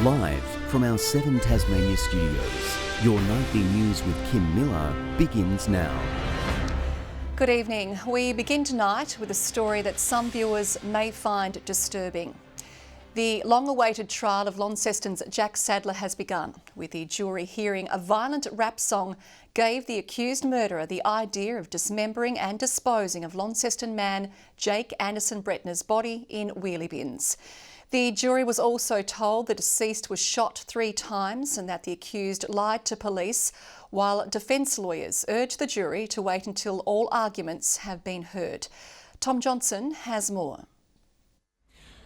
Live from our 7 Tasmania studios, your nightly news with Kim Miller begins now. Good evening. We begin tonight with a story that some viewers may find disturbing. The long-awaited trial of Launceston's Jack Sadler has begun, with the jury hearing a violent rap song gave the accused murderer the idea of dismembering and disposing of Launceston man Jake Anderson-Bretner's body in wheelie bins. The jury was also told the deceased was shot 3 times and that the accused lied to police, while defence lawyers urged the jury to wait until all arguments have been heard. Tom Johnson has more.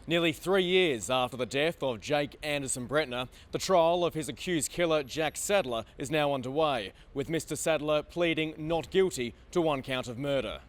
Nearly 3 years after the death of Jake Anderson-Bretner, the trial of his accused killer Jack Sadler is now underway, with Mr Sadler pleading not guilty to 1 count of murder.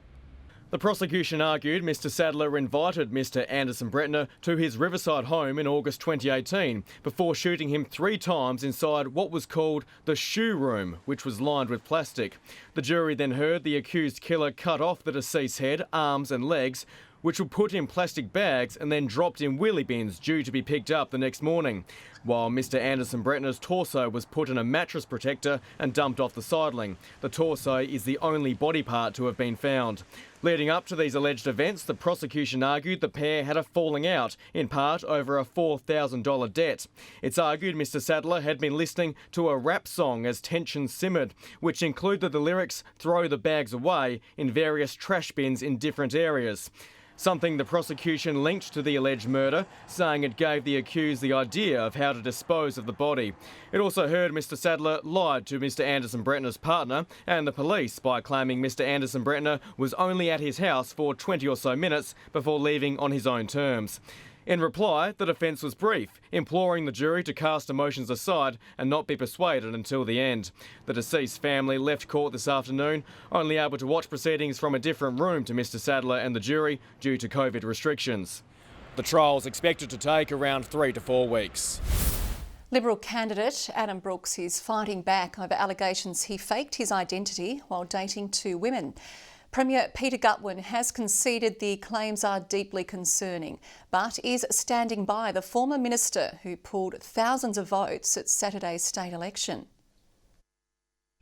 The prosecution argued Mr Sadler invited Mr Anderson-Bretner to his Riverside home in August 2018 before shooting him 3 times inside what was called the shoe room, which was lined with plastic. The jury then heard the accused killer cut off the deceased's head, arms and legs, which were put in plastic bags and then dropped in wheelie bins due to be picked up the next morning, while Mr Anderson-Bretner's torso was put in a mattress protector and dumped off the siding. The torso is the only body part to have been found. Leading up to these alleged events, the prosecution argued the pair had a falling out, in part over a $4,000 debt. It's argued Mr Sadler had been listening to a rap song as tensions simmered, which included the lyrics "Throw the bags away" in various trash bins in different areas. Something the prosecution linked to the alleged murder, saying it gave the accused the idea of how to dispose of the body. It also heard Mr Sadler lied to Mr Anderson-Bretner's partner and the police by claiming Mr Anderson-Bretner was only at his house for 20 or so minutes before leaving on his own terms. In reply, the defence was brief, imploring the jury to cast emotions aside and not be persuaded until the end. The deceased family left court this afternoon, only able to watch proceedings from a different room to Mr Sadler and the jury due to COVID restrictions. The trial is expected to take around 3 to 4 weeks. Liberal candidate Adam Brooks is fighting back over allegations he faked his identity while dating 2 women. Premier Peter Gutwein has conceded the claims are deeply concerning, but is standing by the former minister who pulled thousands of votes at Saturday's state election.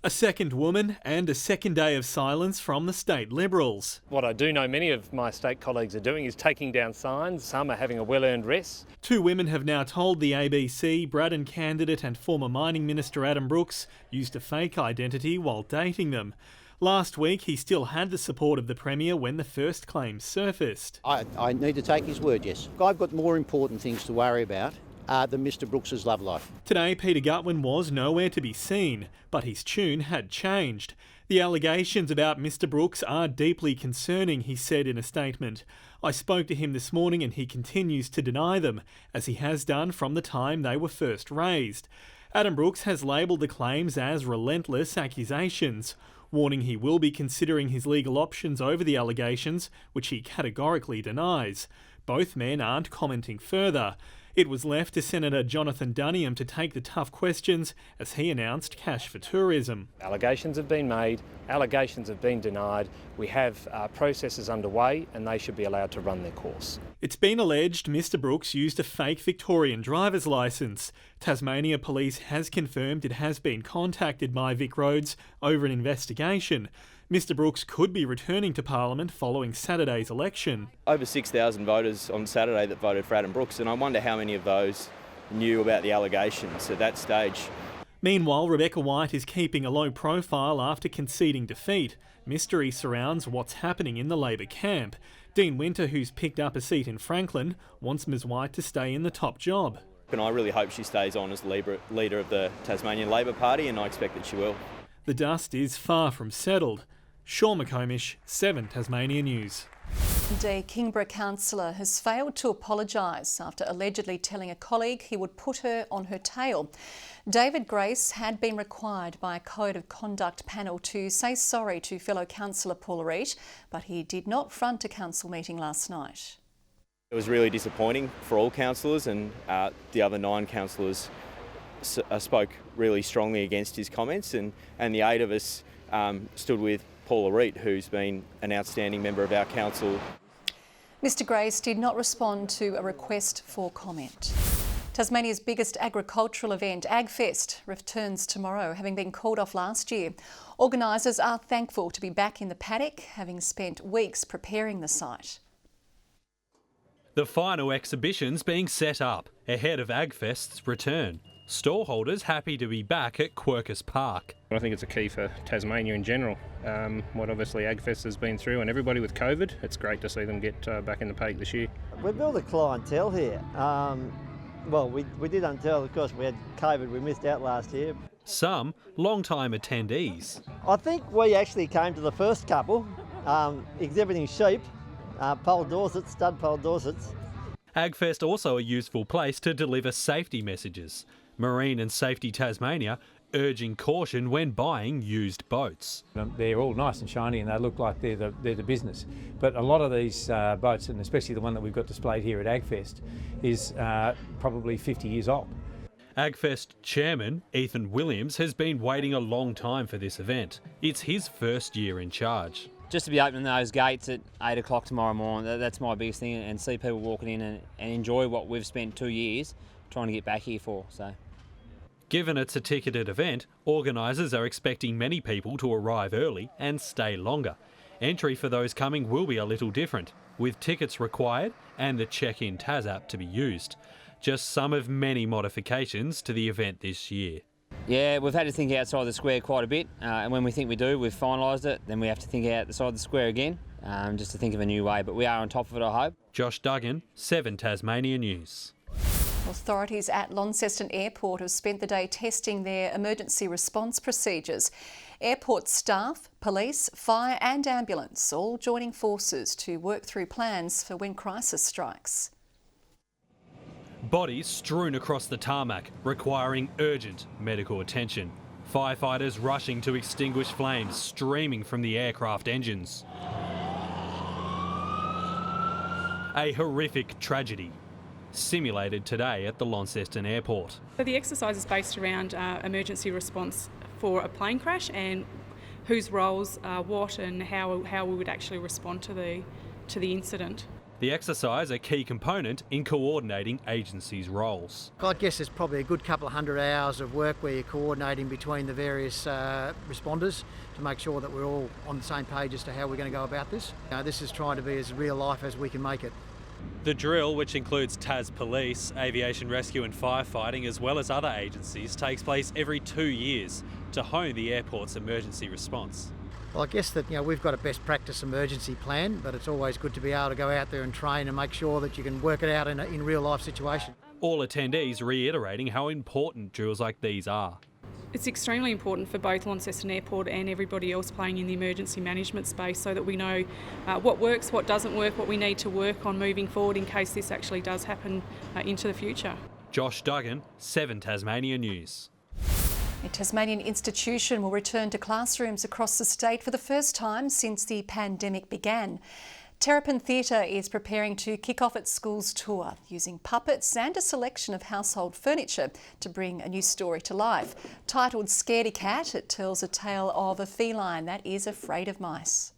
A second woman and a second day of silence from the state Liberals. What I do know many of my state colleagues are doing is taking down signs. Some are having a well-earned rest. 2 women have now told the ABC Braddon candidate and former mining minister Adam Brooks used a fake identity while dating them. Last week, he still had the support of the Premier when the first claims surfaced. I need to take his word, yes. I've got more important things to worry about than Mr Brooks's love life. Today, Peter Gutwein was nowhere to be seen, but his tune had changed. The allegations about Mr Brooks are deeply concerning, he said in a statement. I spoke to him this morning and he continues to deny them, as he has done from the time they were first raised. Adam Brooks has labelled the claims as relentless accusations, warning he will be considering his legal options over the allegations, which he categorically denies. Both men aren't commenting further. It was left to Senator Jonathan Duniam to take the tough questions as he announced cash for tourism. Allegations have been made, allegations have been denied. We have processes underway and they should be allowed to run their course. It's been alleged Mr Brooks used a fake Victorian driver's licence. Tasmania Police has confirmed it has been contacted by Vic Roads over an investigation. Mr Brooks could be returning to Parliament following Saturday's election. Over 6,000 voters on Saturday that voted for Adam Brooks, and I wonder how many of those knew about the allegations at that stage. Meanwhile, Rebecca White is keeping a low profile after conceding defeat. Mystery surrounds what's happening in the Labor camp. Dean Winter, who's picked up a seat in Franklin, wants Ms White to stay in the top job. And I really hope she stays on as leader of the Tasmanian Labor Party, and I expect that she will. The dust is far from settled. Sean McComish, 7 Tasmania News. A Kingborough councillor has failed to apologise after allegedly telling a colleague he would put her on her tail. David Grace had been required by a Code of Conduct panel to say sorry to fellow councillor Paula Reid, but he did not front a council meeting last night. It was really disappointing for all councillors, and the other 9 councillors spoke really strongly against his comments, and the 8 of us stood with Paula Reid, who's been an outstanding member of our council. Mr Grace did not respond to a request for comment. Tasmania's biggest agricultural event, Agfest, returns tomorrow, having been called off last year. Organisers are thankful to be back in the paddock, having spent weeks preparing the site. The final exhibition's being set up ahead of Agfest's return. Stallholders happy to be back at Quercus Park. I think it's a key for Tasmania in general. What obviously Agfest has been through, and everybody with COVID, it's great to see them get back in the paddock this year. We've built a clientele here. Well, we did until, of course, we had COVID, we missed out last year. Some long-time attendees. I think we actually came to the first couple, exhibiting sheep, pole Dorsets, stud pole Dorsets. Agfest also a useful place to deliver safety messages. Marine and Safety Tasmania urging caution when buying used boats. They're all nice and shiny and they look like they're the business. But a lot of these boats, and especially the one that we've got displayed here at Agfest, is probably 50 years old. Agfest chairman Ethan Williams has been waiting a long time for this event. It's his first year in charge. Just to be opening those gates at 8 o'clock tomorrow morning, that's my biggest thing, and see people walking in and enjoy what we've spent 2 years trying to get back here for. So, given it's a ticketed event, organisers are expecting many people to arrive early and stay longer. Entry for those coming will be a little different, with tickets required and the check-in Tas app to be used. Just some of many modifications to the event this year. Yeah, we've had to think outside the square quite a bit, and when we think we do, we've finalised it, then we have to think outside the square again, just to think of a new way, but we are on top of it, I hope. Josh Duggan, 7 Tasmania News. Authorities at Launceston Airport have spent the day testing their emergency response procedures. Airport staff, police, fire and ambulance all joining forces to work through plans for when crisis strikes. Bodies strewn across the tarmac, requiring urgent medical attention. Firefighters rushing to extinguish flames streaming from the aircraft engines. A horrific tragedy simulated today at the Launceston Airport. So the exercise is based around emergency response for a plane crash and whose roles are what and how we would actually respond to the incident. The exercise a key component in coordinating agencies' roles. I guess there's probably a good couple of 100 hours of work where you're coordinating between the various responders to make sure that we're all on the same page as to how we're going to go about this. This is trying to be as real life as we can make it. The drill, which includes Tas Police, Aviation Rescue and Firefighting, as well as other agencies, takes place every 2 years to hone the airport's emergency response. Well, I guess that we've got a best practice emergency plan, but it's always good to be able to go out there and train and make sure that you can work it out in real life situation. All attendees reiterating how important drills like these are. It's extremely important for both Launceston Airport and everybody else playing in the emergency management space so that we know what works, what doesn't work, what we need to work on moving forward in case this actually does happen into the future. Josh Duggan, 7 Tasmania News. A Tasmanian institution will return to classrooms across the state for the first time since the pandemic began. Terrapin Theatre is preparing to kick off its school's tour, using puppets and a selection of household furniture to bring a new story to life. Titled Scaredy Cat, it tells a tale of a feline that is afraid of mice.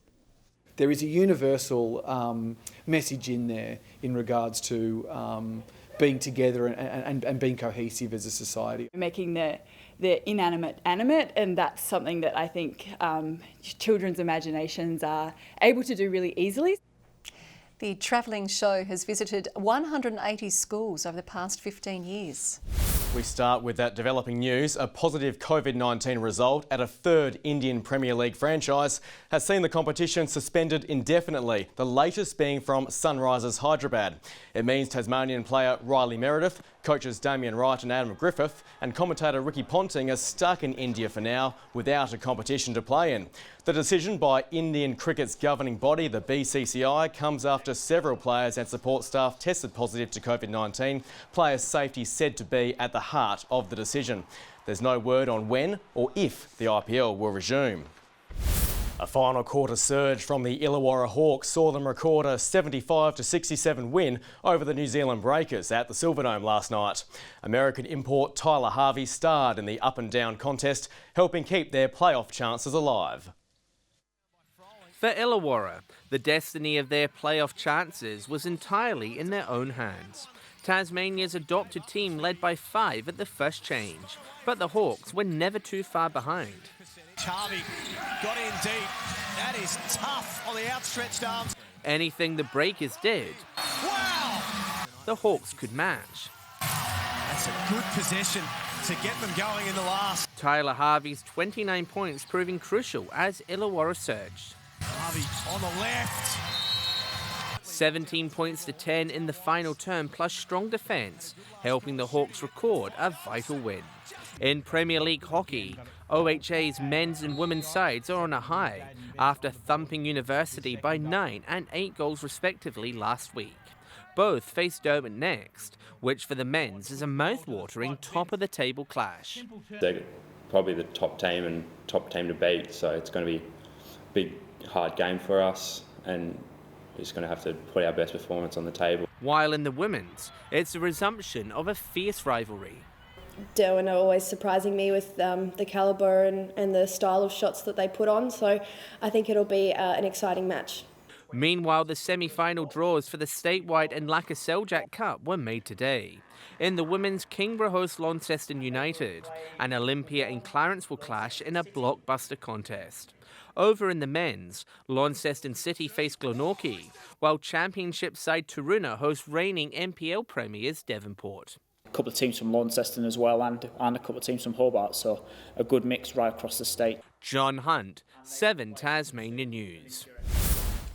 There is a universal message in there in regards to being together and being cohesive as a society. Making the inanimate animate, and that's something that I think children's imaginations are able to do really easily. The travelling show has visited 180 schools over the past 15 years. We start with that developing news. A positive COVID-19 result at a third Indian Premier League franchise has seen the competition suspended indefinitely, the latest being from Sunrisers Hyderabad. It means Tasmanian player Riley Meredith, coaches Damien Wright and Adam Griffith and commentator Ricky Ponting are stuck in India for now without a competition to play in. The decision by Indian cricket's governing body, the BCCI, comes after several players and support staff tested positive to COVID-19. Player safety said to be at the heart of the decision. There's no word on when or if the IPL will resume. A final quarter surge from the Illawarra Hawks saw them record a 75-67 win over the New Zealand Breakers at the Silverdome last night. American import Tyler Harvey starred in the up and down contest, helping keep their playoff chances alive. For Illawarra, the destiny of their playoff chances was entirely in their own hands. Tasmania's adopted team led by 5 at the first change, but the Hawks were never too far behind. Harvey got in deep. That is tough on the outstretched arms. Anything the breakers did, Wow! the Hawks could match. That's a good possession to get them going in the last. Tyler Harvey's 29 points proving crucial as Illawarra surged. Harvey on the left. 17 points to 10 in the final term plus strong defence, helping the Hawks record a vital win. In Premier League hockey, OHA's men's and women's sides are on a high after thumping University by 9 and 8 goals respectively last week. Both face Durban next, which for the men's is a mouth-watering top-of-the-table clash. They're probably the top team to beat, so it's going to be a big, hard game for us, and we're just going to have to put our best performance on the table. While in the women's, it's a resumption of a fierce rivalry. Derwin are always surprising me with the calibre and the style of shots that they put on, so I think it'll be an exciting match. Meanwhile, the semi-final draws for the statewide and Laka Seljak Cup were made today. In the women's, Kingborough host Launceston United, and Olympia and Clarence will clash in a blockbuster contest. Over in the men's, Launceston City face Glenorchy, while championship side Turuna host reigning NPL premiers Devonport. A couple of teams from Launceston as well, and a couple of teams from Hobart, so a good mix right across the state. John Hunt, 7 Tasmania News.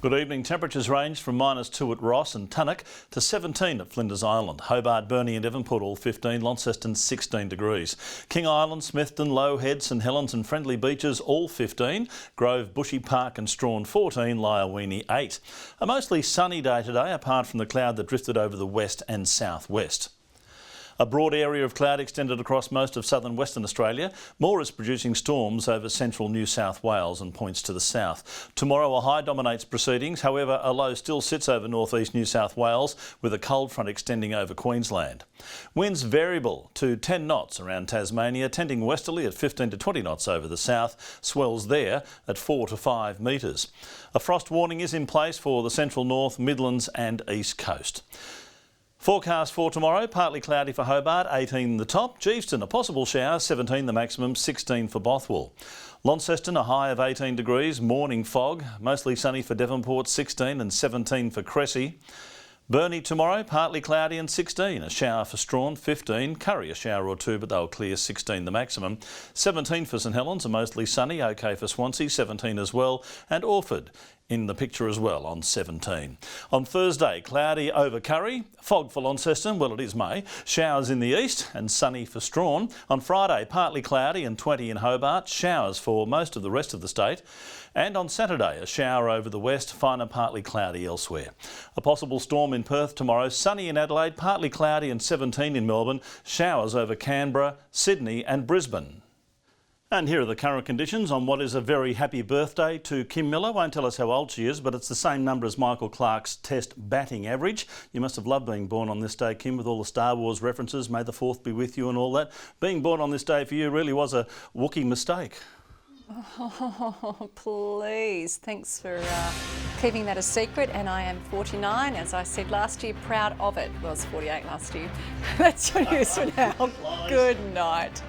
Good evening. Temperatures range from -2 at Ross and Tunnock to 17 at Flinders Island. Hobart, Burnie and Devonport all 15, Launceston 16 degrees. King Island, Smithton, Low Head, St Helens and Friendly Beaches all 15. Grove, Bushy Park and Strawn 14, Lyowini 8. A mostly sunny day today apart from the cloud that drifted over the west and southwest. A broad area of cloud extended across most of southern Western Australia. More is producing storms over central New South Wales and points to the south. Tomorrow a high dominates proceedings, however a low still sits over northeast New South Wales with a cold front extending over Queensland. Winds variable to 10 knots around Tasmania, tending westerly at 15 to 20 knots over the south, swells there at 4 to 5 metres. A frost warning is in place for the central north, Midlands and east coast. Forecast for tomorrow, partly cloudy for Hobart, 18 the top. Geeveston, a possible shower, 17 the maximum, 16 for Bothwell. Launceston, a high of 18 degrees, morning fog, mostly sunny for Devonport, 16 and 17 for Cressy. Burnie tomorrow, partly cloudy and 16, a shower for Strawn, 15, Curry a shower or two but they'll clear, 16 the maximum. 17 for St Helens, a mostly sunny, OK for Swansea, 17 as well, and Orford in the picture as well on 17. On Thursday, cloudy over Curry, fog for Launceston, well it is May, showers in the east and sunny for Strawn. On Friday, partly cloudy and 20 in Hobart, showers for most of the rest of the state. And on Saturday, a shower over the west, finer partly cloudy elsewhere. A possible storm in Perth tomorrow, sunny in Adelaide, partly cloudy and 17 in Melbourne, showers over Canberra, Sydney and Brisbane. And here are the current conditions on what is a very happy birthday to Kim Miller. Won't tell us how old she is, but it's the same number as Michael Clark's Test batting average. You must have loved being born on this day, Kim, with all the Star Wars references, May the 4th be with you and all that. Being born on this day for you really was a Wookiee mistake. Oh, please. Thanks for keeping that a secret. And I am 49, as I said last year, proud of it. Well, I was 48 last year. That's your news for now. Good night.